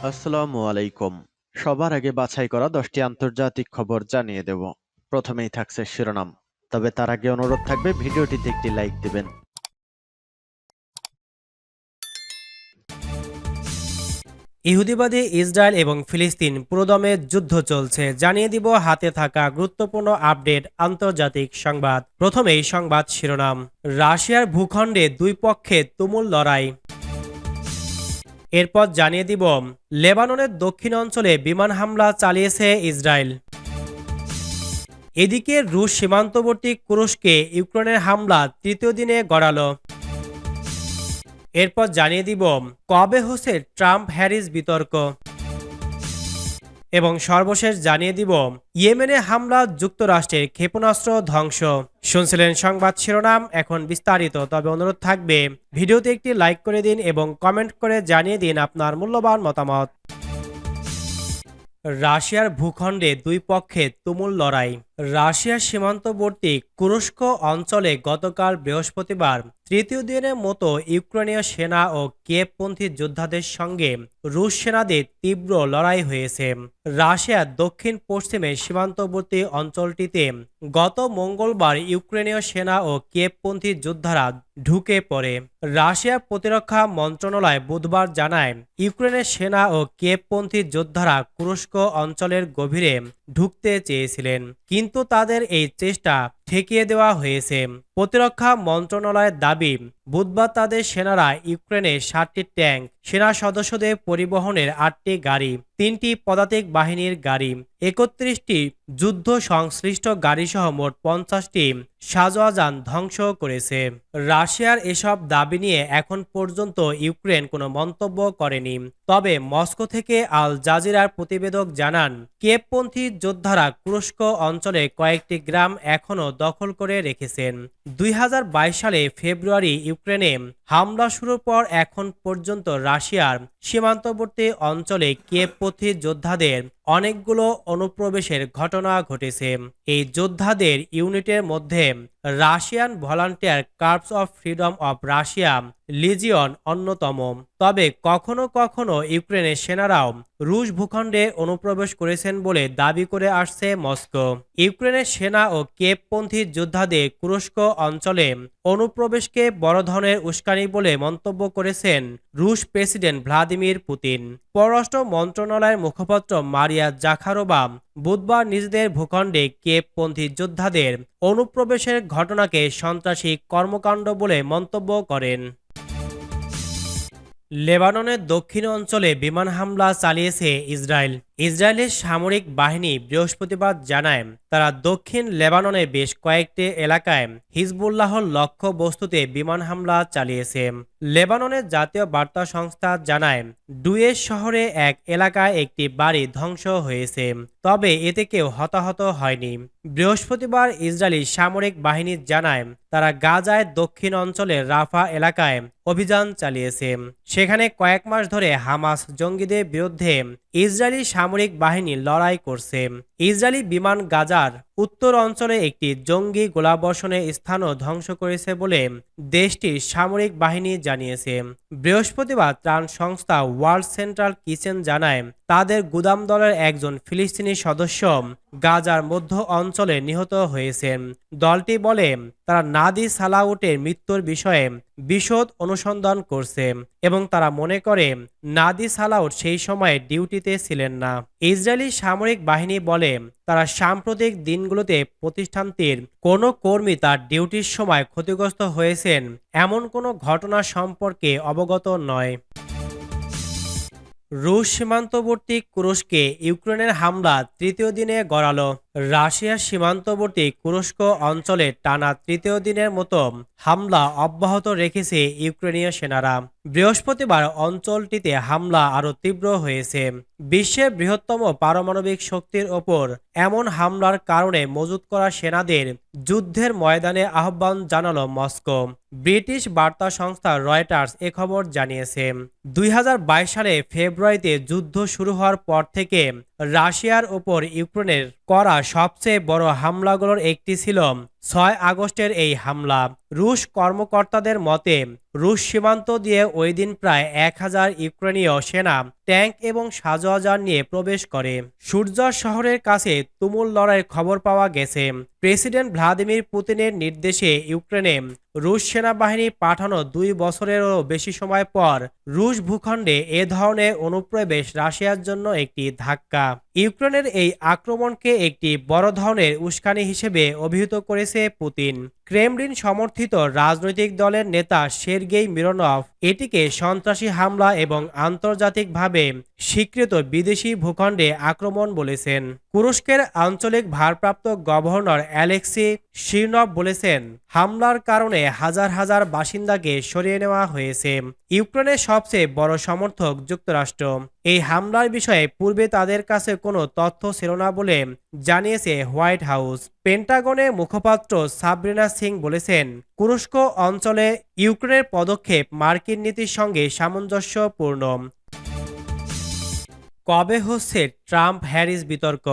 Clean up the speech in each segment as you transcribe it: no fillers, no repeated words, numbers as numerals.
আসসালামু আলাইকুম। সবার আগে বাছাই করা 10টি আন্তর্জাতিক খবর জানিয়ে দেব। প্রথমেই থাকছে শিরোনাম। তবে তার আগে অনুরোধ থাকবে ভিডিওটিতে একটি লাইক দিবেন। ইহুদিবাদী ইসরায়েল এবং ফিলিস্তিন পুরোদমে যুদ্ধ চলছে, জানিয়ে দিব হাতে থাকা গুরুত্বপূর্ণ আপডেট আন্তর্জাতিক সংবাদ। প্রথমেই সংবাদ শিরোনাম। রাশিয়ার ভূখণ্ডে দুই পক্ষে তুমুল লড়াই। এরপর জানিয়ে দিব লেবাননের দক্ষিণ অঞ্চলে বিমান হামলা চালিয়েছে ইসরায়েল। এদিকে রুশ সীমান্তবর্তী তুরস্কে ইউক্রেনের হামলা তৃতীয় দিনে গড়ালো। এরপর জানিয়ে দিব কবে হচ্ছে ট্রাম্প হ্যারিস বিতর্ক। এবং সর্বশেষ জানিয়ে দিব ইয়েমেনে হামলা, যুক্তরাষ্ট্রের ক্ষেপণাস্ত্র ধ্বংস। শুনছিলেন সংবাদ শিরোনাম, এখন বিস্তারিত। তবে অনুরোধ থাকবে ভিডিওতে একটি লাইক করে দিন এবং কমেন্ট করে জানিয়ে দিন আপনার মূল্যবান মতামত। রাশিয়ার ভূখণ্ডে দুই পক্ষে তুমুল লড়াই। রাশিয়ার সীমান্তবর্তী তুরস্ক অঞ্চলে গতকাল বৃহস্পতিবার তৃতীয় দিনের মতো ইউক্রেনীয় সেনা ও কিয়েভপন্থী যোদ্ধাদের সঙ্গে রুশ সেনাদের তীব্র লড়াই হয়েছে। রাশিয়ার দক্ষিণ পশ্চিমে সীমান্তবর্তী অঞ্চলটিতে গত মঙ্গলবার ইউক্রেনীয় সেনা ও কিয়েভপন্থী যোদ্ধারা ঢুকে পড়ে। রাশিয়ার প্রতিরক্ষা মন্ত্রণালয় বুধবার জানায়, ইউক্রেনের সেনা ও কিয়েভপন্থী যোদ্ধারা তুরস্ক অঞ্চলের গভীরে ঢুকতে চেয়েছিলেন, কিন্তু তাদের এই চেষ্টা ঠেকিয়ে দেওয়া হয়েছে। প্রতিরক্ষা মন্ত্রণালয়ের দাবি, বুধবার তাদের সেনারা ইউক্রেনে 7টি ট্যাঙ্ক, সেনা সদস্যদের পরিবহনের 8টি গাড়ি, 3টি পদাতিক বাহিনীর গাড়ি, 31টি যুদ্ধ সংশ্লিষ্ট গাড়িসহ মোট 50টি সাজোয়াজান ধ্বংস করেছে। রাশিয়ার এসব দাবি নিয়ে এখন পর্যন্ত ইউক্রেন কোনো মন্তব্য করেনি। তবে মস্কো থেকে আল জাজিরার প্রতিবেদক জানান, কিয়েভপন্থী যোদ্ধারা তুরস্ক অঞ্চলে কয়েকটি গ্রাম এখনও দখল করে রেখেছেন। 2022 সালে ফেব্রুয়ারি ইউক্রেনে হামলা শুরুর পর এখন পর্যন্ত রাশিয়ার সীমান্তবর্তী অঞ্চলে কিয়েভপন্থী যোদ্ধাদের অনেকগুলো অনুপ্রবেশের ঘটনা ঘটেছে। এই যোদ্ধাদের ইউনিটের মধ্যে Russian volunteer corps of freedom of Russia legion অন্যতম। তবে কখনো কখনো ইউক্রেনের সেনারাও রুশ ভূখণ্ডে অনুপ্রবেশ করেছেন বলে দাবি করে আসছে মস্কো। ইউক্রেনের সেনা ও কিয়েভপন্থী যোদ্ধাদের তুরস্ক অঞ্চলে অনুপ্রবেশকে বড় ধরনের উস্কানি বলে মন্তব্য করেছেন রুশ প্রেসিডেন্ট ভ্লাদিমির পুতিন। পররাষ্ট্র মন্ত্রণালয়ের মুখপাত্র মারিয়া জাখারোভা বুধবার নিজেদের ভূখণ্ডে কিয়েভপন্থী যোদ্ধাদের অনুপ্রবেশের ঘটনাকে সন্ত্রাসী কর্মকাণ্ড বলে মন্তব্য করেন। লেবাননের দক্ষিণ অঞ্চলে বিমান হামলা চালিয়েছে ইসরায়েল। ইসরায়েলের সামরিক বাহিনী বৃহস্পতিবার জানায়, তারা দক্ষিণ লেবাননের বেশ কয়েকটি এলাকায় হিজবুল্লাহর লক্ষ্য বস্তুতে বিমান হামলা চালিয়েছে। লেবাননের জাতীয় বার্তা সংস্থা জানায়, ডুয়েস শহরে এক এলাকায় একটি বাড়ি ধ্বংস হয়েছে, তবে এতে কেউ হতাহত হয়নি। বৃহস্পতিবার ইসরায়েলি সামরিক বাহিনী জানায়, তারা গাজায় দক্ষিণ অঞ্চলের রাফা এলাকায় অভিযান চালিয়েছে। সেখানে কয়েক মাস ধরে হামাস জঙ্গিদের বিরুদ্ধে ইসরায়েলি সামরিক বাহিনী লড়াই করছে। ইসরায়েলি বিমান গাজার উত্তর অঞ্চলে একটি জঙ্গি গোলাবর্ষণের স্থানও ধ্বংস করেছে বলে দেশটির সামরিক বাহিনী জানিয়েছে। বৃহস্পতিবার ত্রাণ সংস্থা ওয়ার্ল্ড সেন্ট্রাল কিচেন জানায়, তাদের গুদাম দলের একজন ফিলিস্তিনি সদস্য গাজার মধ্য অঞ্চলে নিহত হয়েছেন। দলটি বলে, তারা নাদি সালাউটের মৃত্যুর বিষয়ে বিশদ অনুসন্ধান করছে এবং তারা মনে করে নাদি সালাউট সেই সময় ডিউটিতে ছিলেন না। ইসরায়েলি সামরিক বাহিনী বলে, তারা সাম্প্রতিক দিনগুলোতে প্রতিষ্ঠানটির কোনো কর্মী তার ডিউটির সময় ক্ষতিগ্রস্ত হয়েছেন এমন কোনো ঘটনা সম্পর্কে অবগত নয়। রুশ সীমান্তবর্তী তুরস্কে ইউক্রেনের হামলা তৃতীয় দিনে গড়ালো। রাশিয়ার সীমান্তবর্তী তুরস্ক অঞ্চলে টানা তৃতীয় দিনের মতো হামলা অব্যাহত রেখেছে ইউক্রেনীয় সেনারা। বৃহস্পতিবার অঞ্চলটিতে হামলা আরও তীব্র হয়েছে। বিশ্বের বৃহত্তম পারমাণবিক শক্তির ওপর এমন হামলার কারণে মজুত করা সেনাদের যুদ্ধের ময়দানে আহ্বান জানালো মস্কো। ব্রিটিশ বার্তা সংস্থা রয়টার্স এ খবর জানিয়েছে। 2022 সালে ফেব্রুয়ারিতে যুদ্ধ শুরু হওয়ার পর থেকে রাশিয়ার ওপর ইউক্রেনের করা সবচেয়ে বড় হামলাগুলোর একটি ছিল 6 আগস্টের এই হামলা রুশ কর্মকর্তাদের মতে রুশ সীমান্ত দিয়ে ওই দিন প্রায় 1000 ইউক্রেনীয় সেনা ট্যাঙ্ক এবং সাজোয়াজার নিয়ে প্রবেশ করে সূর্যা শহরের কাছে তুমুল লড়াইয়ের খবর পাওয়া গেছে। প্রেসিডেন্ট ভ্লাদিমির পুতিনের নির্দেশে ইউক্রেনে রুশ সেনাবাহিনী পাঠানো 2 বছরেরও বেশি সময় পর রুশ ভূখণ্ডে এ ধরনের অনুপ্রবেশ রাশিয়ার জন্য একটি ধাক্কা। ইউক্রেনের এই আক্রমণকে একটি বড় ধরনের উস্কানি হিসেবে অভিহিত করেছে পুতিন। ক্রেমলিন সমর্থিত রাজনৈতিক দলের নেতা সের্গেই মিরোনভ এটিকে সন্ত্রাসী হামলা এবং আন্তর্জাতিকভাবে স্বীকৃত বিদেশি ভূখণ্ডে আক্রমণ বলেছেন। তুরস্কের আঞ্চলিক ভারপ্রাপ্ত গভর্নর অ্যালেক্সি শিরনভ বলেছেন, হামলার কারণে হাজার হাজার বাসিন্দাকে সরিয়ে নেওয়া হয়েছে। ইউক্রেনের সবচেয়ে বড় সমর্থক যুক্তরাষ্ট্র এই হামলার বিষয়ে পূর্বে তাদের কাছে কোনো তথ্য ছিল না বলে জানিয়েছে হোয়াইট হাউস। পেন্টাগনের মুখপাত্র সাবরিনা সিং বলেছেন, তুরস্ক অঞ্চলে ইউক্রেনের পদক্ষেপ মার্কিন নীতির সঙ্গে সামঞ্জস্যপূর্ণ। কবে হচ্ছে ট্রাম্প হ্যারিস বিতর্ক?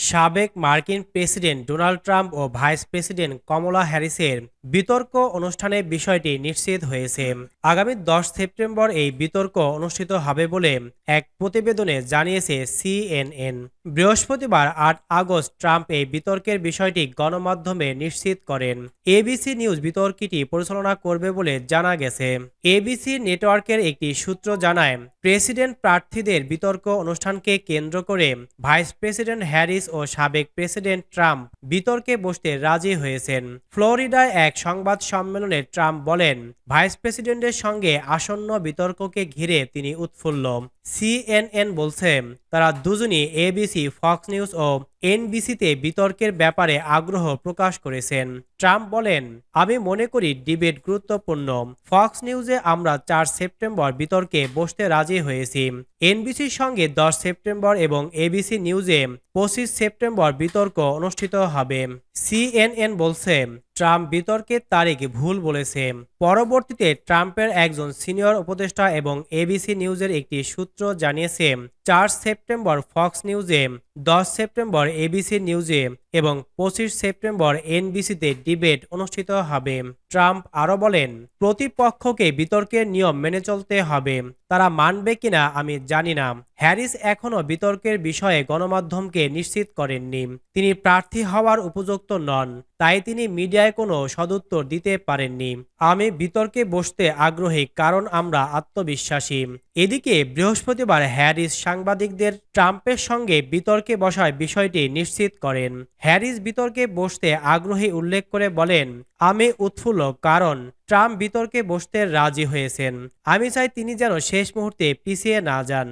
সাবেক মার্কিন প্রেসিডেন্ট ডোনাল্ড ট্রাম্প ও ভাইস প্রেসিডেন্ট কমলা হ্যারিসের বিতর্ক অনুষ্ঠানে বিষয়টি নিশ্চিত হয়েছে। আগামী 10 সেপ্টেম্বর এই বিতর্ক অনুষ্ঠিত হবে বলে এক প্রতিবেদনে জানিয়েছে সিএনএন। বৃহস্পতিবার 8 আগস্ট ট্রাম্প এই বিতর্কের বিষয়টি গণমাধ্যমে নিশ্চিত করেন। এবিসি নিউজ বিতর্কটি পরিচালনা করবে বলে জানা গেছে। এবিসি নেটওয়ার্কের একটি সূত্র জানায়, প্রেসিডেন্ট প্রার্থীদের বিতর্ক অনুষ্ঠানকে কেন্দ্র করে ভাইস প্রেসিডেন্ট হ্যারিস ও সাবেক প্রেসিডেন্ট ট্রাম্প বিতর্কে বসতে রাজি হয়েছেন। ফ্লোরিডায় এক সংবাদ সম্মেলনে ট্রাম্প বলেন, ভাইস প্রেসিডেন্টের সঙ্গে আসন্ন বিতর্ককে ঘিরে তিনি উৎফুল্ল। সিএনএন বলছে, তারা দুজনই এবিসি, ফক্স নিউজ ও এনবিসিতে বিতর্কের ব্যাপারে আগ্রহ প্রকাশ করেছেন। ট্রাম্প বলেন, আমি মনে করি ডিবেট গুরুত্বপূর্ণ। ফক্স নিউজে আমরা 4 সেপ্টেম্বর বিতর্কে বসতে রাজি হয়েছি। এনবিসির সঙ্গে 10 সেপ্টেম্বর এবং এবিসি নিউজে 25 সেপ্টেম্বর বিতর্ক অনুষ্ঠিত হবে। সিএনএন বলছে, ট্রাম্প বিতর্কের তারিখ ভুল বলেছে। পরবর্তীতে ট্রাম্পের একজন সিনিয়র উপদেষ্টা এবং এবিসি নিউজের একটি সূত্র জানিয়েছে, 4 সেপ্টেম্বর ফক্স নিউজে, 10 সেপ্টেম্বর এবিসি নিউজে এবং 25 সেপ্টেম্বর এনবিসিতে ডিবেট অনুষ্ঠিত হবে। ট্রাম্প আরও বলেন, প্রতিপক্ষকে বিতর্কের নিয়ম মেনে চলতে হবে। তারা মানবে কিনা আমি জানি না। হ্যারিস এখনও বিতর্কের বিষয়ে গণমাধ্যমকে নিশ্চিত করেননি। তিনি প্রার্থী হওয়ার উপযুক্ত নন, তাই তিনি মিডিয়ায় কোনো সদুত্তর দিতে পারেননি। আমি বিতর্কে বসতে আগ্রহী কারণ আমরা আত্মবিশ্বাসী। এদিকে বৃহস্পতিবার হ্যারিস সাংবাদিকদের ট্রাম্পের সঙ্গে বিতর্কে বসার বিষয়টি নিশ্চিত করেন। হ্যারিস বিতর্কে বসতে আগ্রহী উল্লেখ করে বলেন, আমি উৎফুল্ল কারণ ট্রাম্প বিতর্কে বসতে রাজি হয়েছেন। আমি চাই তিনি যেন শেষ মুহূর্তে পিছিয়ে না যান।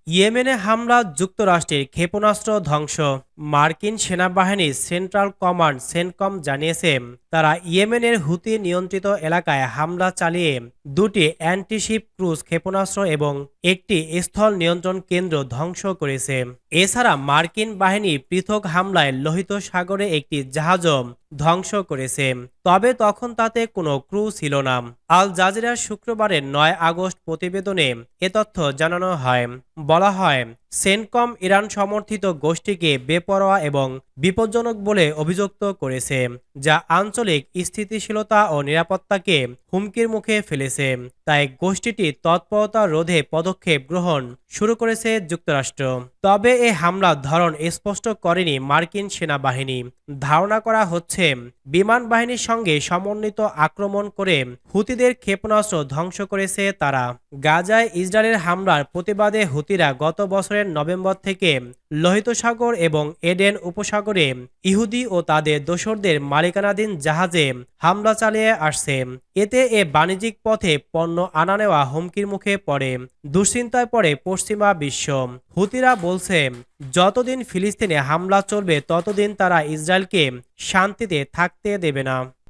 ইয়েমেনে হামলা, যুক্তরাষ্ট্রের ক্ষেপণাস্ত্র ধ্বংস। মার্কিন সেনাবাহিনীর সেন্ট্রাল কমান্ড সেন্টকম জানিয়েছে, তারা ইয়েমেনের হুতি নিয়ন্ত্রিত এলাকায় হামলা চালিয়ে 2টি অ্যান্টিশিপ ক্রুজ ক্ষেপণাস্ত্র এবং একটি স্থল নিয়ন্ত্রণ কেন্দ্র ধ্বংস করেছে। এছাড়া মার্কিন বাহিনী পৃথক হামলায় লোহিত সাগরে একটি জাহাজও ধ্বংস করেছে, তবে তখন তাতে কোনো ক্রু ছিল না। আল জাজিরার শুক্রবারের 9 আগস্ট প্রতিবেদনে এ তথ্য জানানো হয়। বলা হয়, সেন্টকম ইরান সমর্থিত গোষ্ঠীকে বেপরোয়া এবং বিপজ্জনক বলে অভিযুক্ত করেছে, যা আঞ্চলিক স্থিতিশীলতা ও নিরাপত্তাকে হুমকির মুখে ফেলেছে। তাই গোষ্ঠীটি তৎপরতা রোধে পদক্ষেপ গ্রহণ শুরু করেছে যুক্তরাষ্ট্র। তবে এই হামলার ধরন স্পষ্ট করেনি মার্কিন সেনাবাহিনী। ধারণা করা হচ্ছে, বিমান বাহিনীর সঙ্গে সমন্বিত আক্রমণ করে হুতিদের ক্ষেপণাস্ত্র ধ্বংস করেছে তারা। গাজায় ইসরায়েলের হামলার প্রতিবাদে হুতিরা গত বছরের নভেম্বর থেকে লোহিত সাগর এবং এডেন উপসাগরে ইহুদি ও তাদের দোসরদের মালিকানাধীন জাহাজে হামলা চালিয়ে আসছে। এতে বাণিজ্যিক পথে পণ্য আনা নেওয়া হুমকির মুখে পড়ে। দুশ্চিন্তায় পড়ে পশ্চিমা বিশ্ব। হুতিরা বলছে, যতদিন ফিলিস্তিনে হামলা চলবে ততদিন তারা ইসরায়েলকে শান্তিতে থাকতে দেবে না।